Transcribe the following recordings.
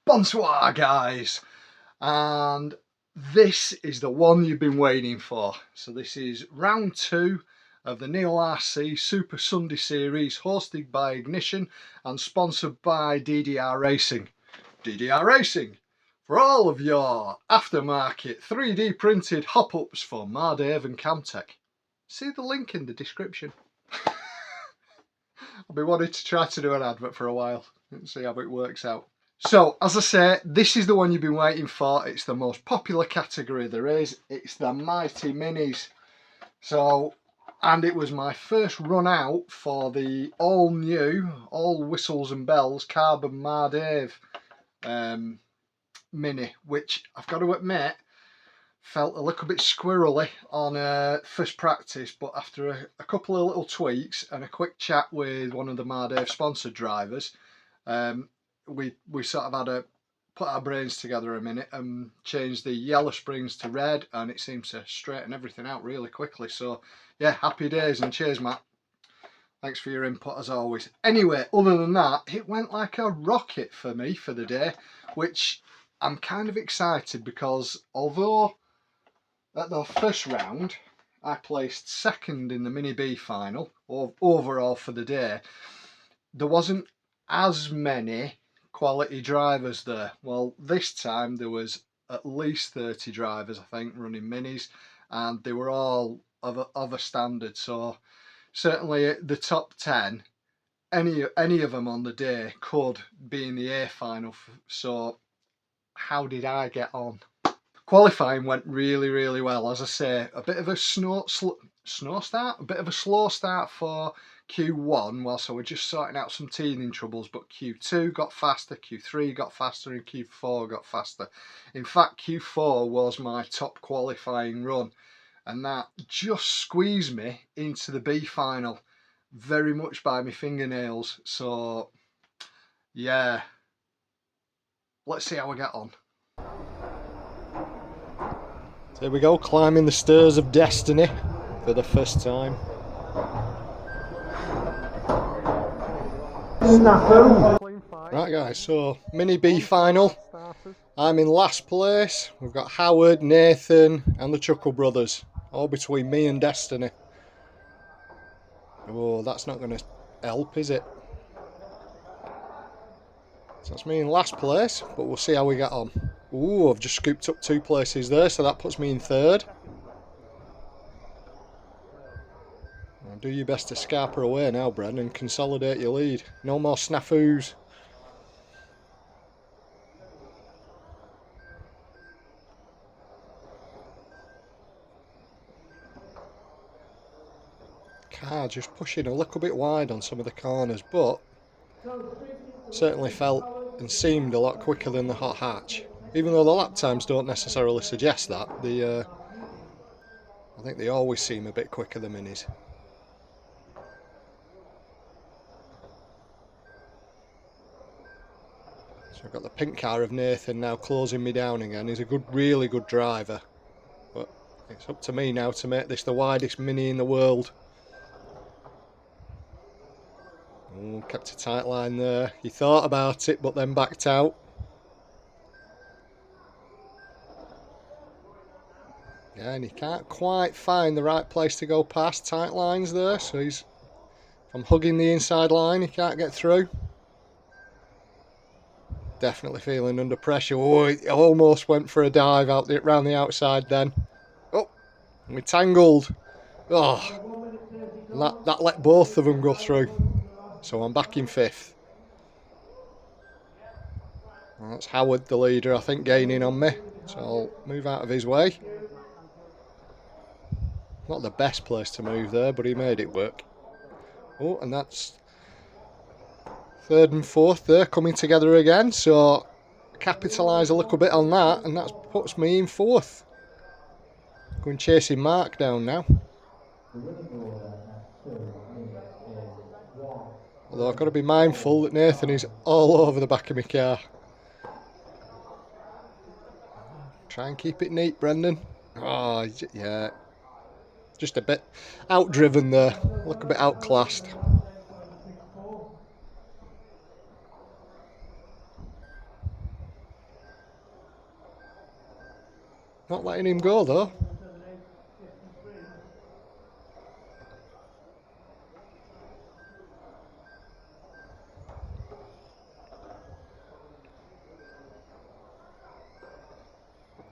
Bonsoir, guys, and this is the one you've been waiting for. So this is round 2 of the Neil RC Super Sunday Series, hosted by Ignition and sponsored by DDR Racing. DDR Racing, for all of your aftermarket 3D printed hop-ups for Mardave and Camtech. See the link in the description. I've been wanting to try to do an advert for a while and see how it works out. So, as I say, this is the one you've been waiting for. It's the most popular category there is. It's the Mighty Minis. So, and it was my first run out for the all new, all whistles and bells, Carbon Mardave Mini, which I've got to admit, felt a little bit squirrely on first practice, but after a couple of little tweaks and a quick chat with one of the Mardave sponsored drivers, we sort of had to put our brains together a minute and change the yellow springs to red, and it seems to straighten everything out really quickly. So yeah, happy days, and cheers, Matt. Thanks for your input as always. Anyway, other than that, it went like a rocket for me for the day, which I'm kind of excited because although at the first round I placed second in the Mini B final overall for the day, there wasn't as many quality drivers there. Well, this time there was at least 30 drivers, I think, running minis, and they were all of a standard. So certainly the top 10, any of them on the day could be in the A final. So how did I get on? Qualifying went really well. As I say, a bit of a slow start for Q1 whilst I was just sorting out some teething troubles, but Q2 got faster, Q3 got faster, and Q4 got faster. In fact, Q4 was my top qualifying run, and that just squeezed me into the B final very much by my fingernails. So yeah, let's see how I get on. There we go, climbing the stairs of destiny for the first time. Right guys, so Mini B final. I'm in last place. We've got Howard, Nathan and the Chuckle Brothers, all between me and Destiny. Oh, that's not going to help, is it? So that's me in last place, but we'll see how we get on. Ooh, I've just scooped up 2 places there, so that puts me in third. Do your best to scarper away now, Brendan, and consolidate your lead. No more snafus. Car just pushing a little bit wide on some of the corners, but certainly felt and seemed a lot quicker than the hot hatch. Even though the lap times don't necessarily suggest that, I think they always seem a bit quicker than minis. So I've got the pink car of Nathan now closing me down again. He's a really good driver, but it's up to me now to make this the widest mini in the world. Oh, kept a tight line there. He thought about it, but then backed out. Yeah, and he can't quite find the right place to go past. Tight lines there, so if I'm hugging the inside line, he can't get through. Definitely feeling under pressure. Oh, it almost went for a dive round the outside then. Oh, we tangled. Oh, and that let both of them go through. So I'm back in 5th. That's Howard, the leader, I think, gaining on me. So I'll move out of his way. Not the best place to move there, but he made it work. Oh, and that's 3rd and 4th there coming together again. So capitalise a little bit on that, and that puts me in 4th. Going chasing Mark down now. Although I've got to be mindful that Nathan is all over the back of my car. Try and keep it neat, Brendan. Oh, yeah. Just a bit outdriven there. Look a bit outclassed. Not letting him go though.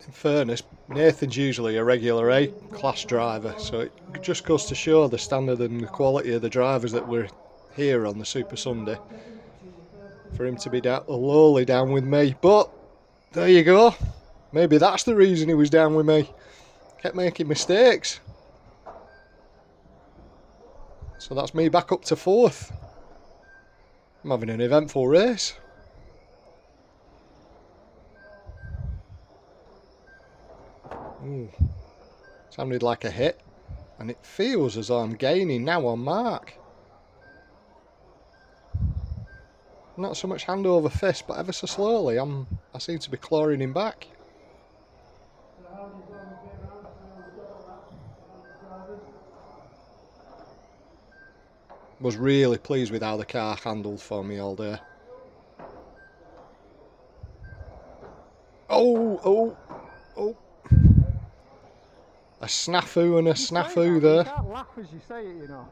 In fairness, Nathan's usually a regular A-class driver, so it just goes to show the standard and the quality of the drivers that were here on the Super Sunday. For him to be lowly down with me, but there you go. Maybe that's the reason he was down with me. Kept making mistakes. So that's me back up to 4th. I'm having an eventful race. Ooh, sounded like a hit, and it feels as though I'm gaining now on Mark. Not so much hand over fist, but ever so slowly I seem to be clawing him back. Was really pleased with how the car handled for me all day. Oh. A snafu and a snafu there. You can't laugh as you say it, you know.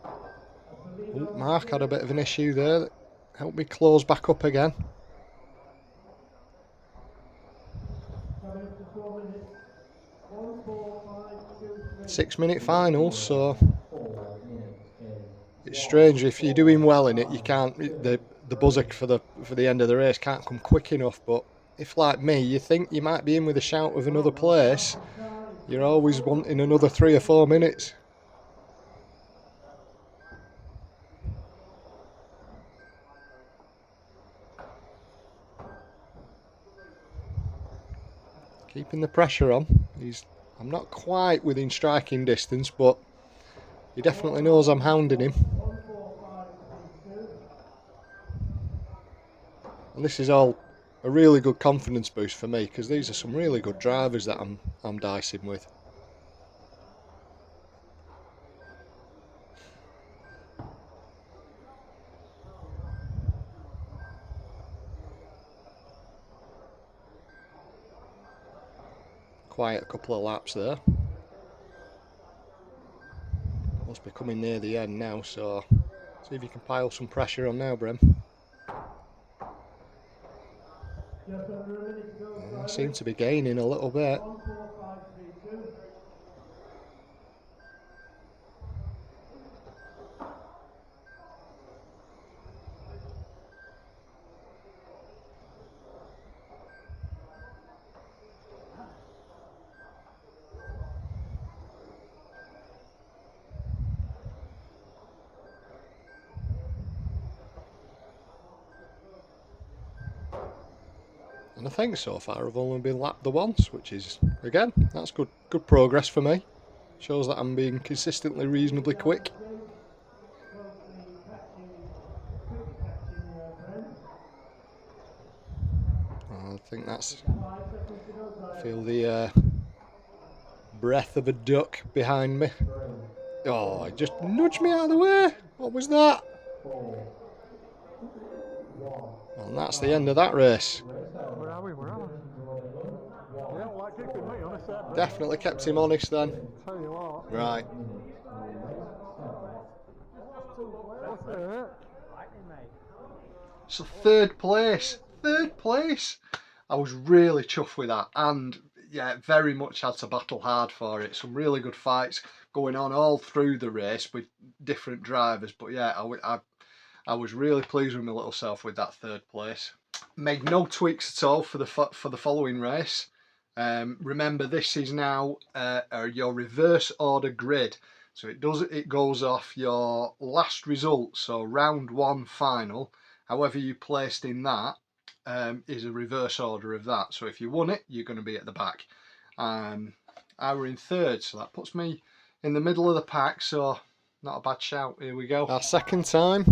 Oh, Mark had a bit of an issue there that helped me close back up again. 6-minute final, so it's strange if you're doing well in it, you can't. The buzzer for the end of the race can't come quick enough. But if, like me, you think you might be in with a shout of another place, you're always wanting another 3 or 4 minutes. Keeping the pressure on. I'm not quite within striking distance, but he definitely knows I'm hounding him. And this is all a really good confidence boost for me, because these are some really good drivers that I'm dicing with. Quiet a couple of laps there. Must be coming near the end now, so see if you can pile some pressure on now, Brem. I seem to be gaining a little bit. And I think so far I've only been lapped the once, which is, again, that's good progress for me. Shows that I'm being consistently reasonably quick. I think that's... I feel the breath of a duck behind me. Oh, it just nudged me out of the way. What was that? And that's the end of that race. Where are we? Yeah, like keeping me honest. Definitely kept him honest then. Tell you what. Right. So third place. I was really chuffed with that, and yeah, very much had to battle hard for it. Some really good fights going on all through the race with different drivers, but yeah, I was really pleased with my little self with that third place. Made no tweaks at all for the following race. Remember, this is now your reverse order grid, so it goes off your last result. So round 1 final, however you placed in that, is a reverse order of that. So if you won it, you're going to be at the back. I were in third, so that puts me in the middle of the pack, so not a bad shout. Here we go. Our second time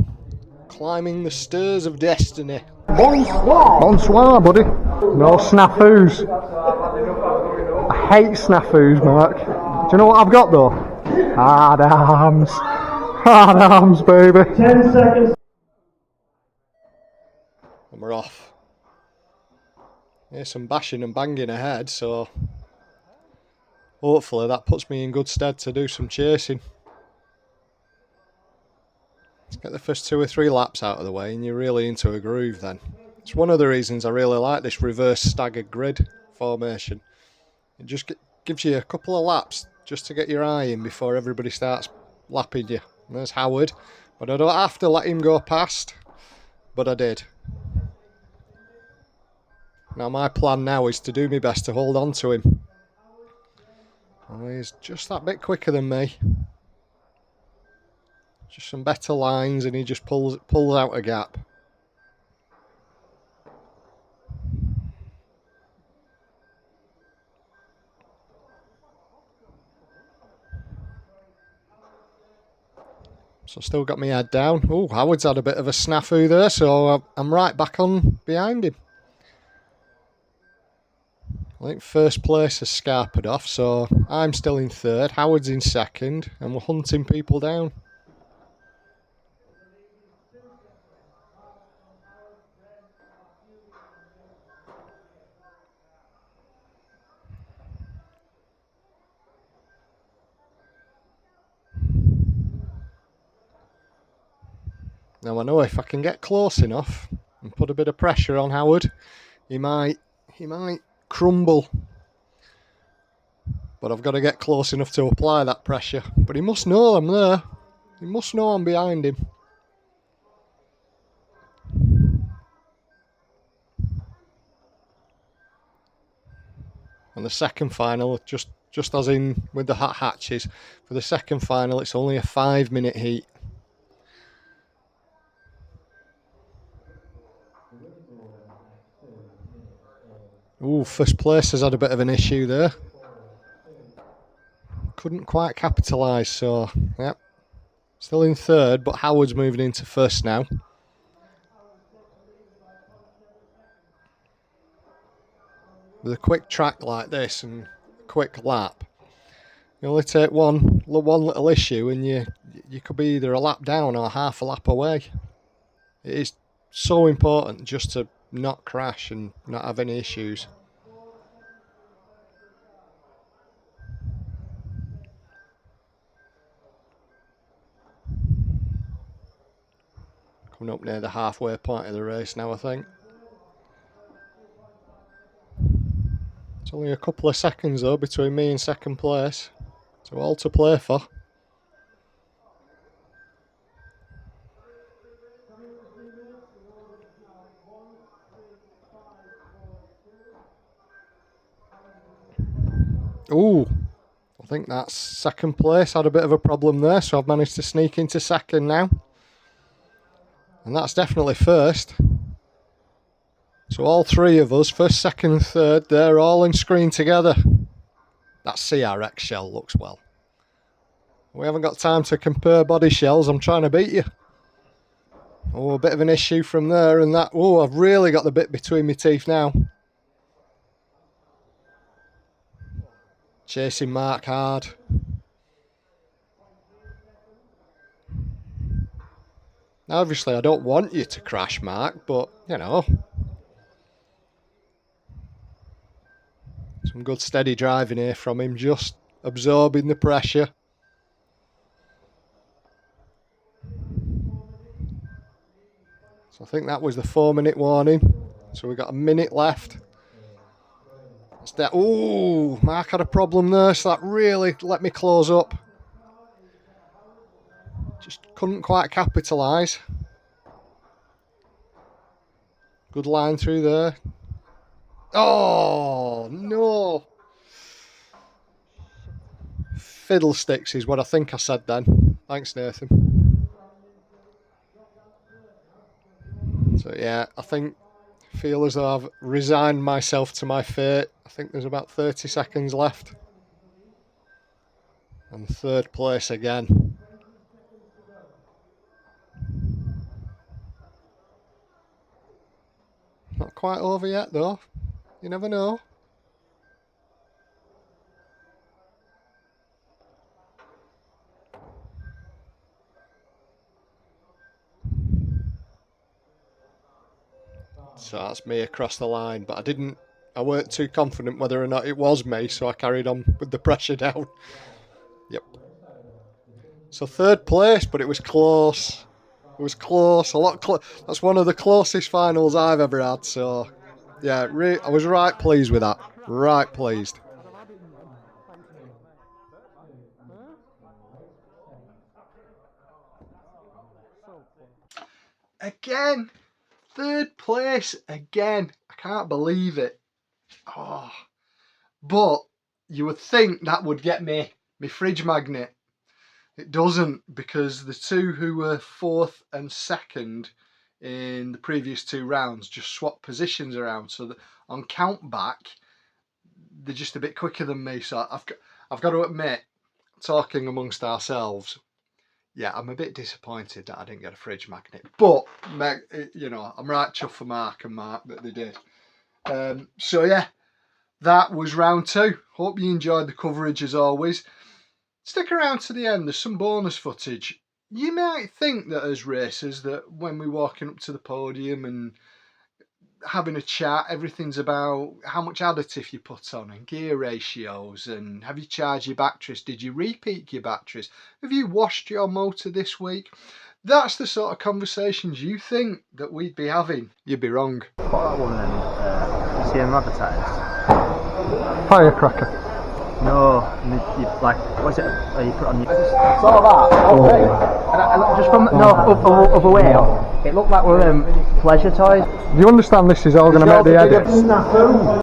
climbing the stairs of destiny. Bonsoir, buddy. No snafus. I hate snafus, Mark. Do you know what I've got though? Hard arms. Hard arms, baby. 10 seconds. And we're off. Here's some bashing and banging ahead, so hopefully that puts me in good stead to do some chasing. Let's get the first 2 or 3 laps out of the way and you're really into a groove then. It's one of the reasons I really like this reverse staggered grid formation. It just gives you a couple of laps just to get your eye in before everybody starts lapping you. And there's Howard, but I don't have to let him go past, but I did. Now my plan now is to do my best to hold on to him. Oh, he's just that bit quicker than me. Just some better lines and he just pulls out a gap. So still got my head down. Oh, Howard's had a bit of a snafu there, so I'm right back on behind him. I think first place has scarpered off, so I'm still in third, Howard's in second, and we're hunting people down. Now I know if I can get close enough and put a bit of pressure on Howard, he might crumble. But I've got to get close enough to apply that pressure. But he must know I'm there. He must know I'm behind him. And the second final, just as in with the hot hatches, for the second final it's only a 5-minute heat. Ooh, first place has had a bit of an issue there. Couldn't quite capitalise, so yep. Still in third, but Howard's moving into first now. With a quick track like this and a quick lap, you only take one little issue and you could be either a lap down or half a lap away. It is so important just to not crash and not have any issues. Coming up near the halfway point of the race now, I think. It's only a couple of seconds though between me and second place, so all to play for. Ooh, I think that's second place. Had a bit of a problem there, so I've managed to sneak into second now. And that's definitely first. So all three of us, first, second and third, they're all in screen together. That CRX shell looks well. We haven't got time to compare body shells. I'm trying to beat you. Oh, a bit of an issue from there and that. Oh, I've really got the bit between my teeth now. Chasing Mark hard. Now, obviously, I don't want you to crash, Mark, but, you know. Some good steady driving here from him, just absorbing the pressure. So I think that was the 4-minute warning. So we've got a minute left. Oh, Mark had a problem there, so that really let me close up. Just couldn't quite capitalise. Good line through there. Oh, no. Fiddlesticks is what I think I said then. Thanks, Nathan. So yeah, I feel as though I've resigned myself to my fate. I think there's about 30 seconds left. And third place again. Not quite over yet though. You never know. So that's me across the line, but I didn't I weren't too confident whether or not it was me, so I carried on with the pressure down. Yep. So 3rd place, but it was close. It was close, a lot close. That's one of the closest finals I've ever had, so yeah, I was right pleased with that. Right pleased. Again, 3rd place again. I can't believe it. Oh, but you would think that would get me my fridge magnet. It doesn't, because the two who were 4th and 2nd in the previous 2 rounds just swapped positions around, so that on count back they're just a bit quicker than me. So I've got to admit, talking amongst ourselves, yeah, I'm a bit disappointed that I didn't get a fridge magnet, but you know, I'm right chuffed for Mark and Mark that they did. So yeah, that was round 2. Hope you enjoyed the coverage as always. Stick around to the end, there's some bonus footage. You might think that as racers, that when we're walking up to the podium and having a chat, everything's about how much additive you put on and gear ratios, and have you charged your batteries, did you repeat your batteries, have you washed your motor this week? That's the sort of conversations you think that we'd be having. You'd be wrong. What that one then? You see them advertised? Firecracker. No, you like, what's it? You put on your. I just saw that. Okay. And I just from other way up, it looked like one of them pleasure toys. Do you understand this is all going to make the edit?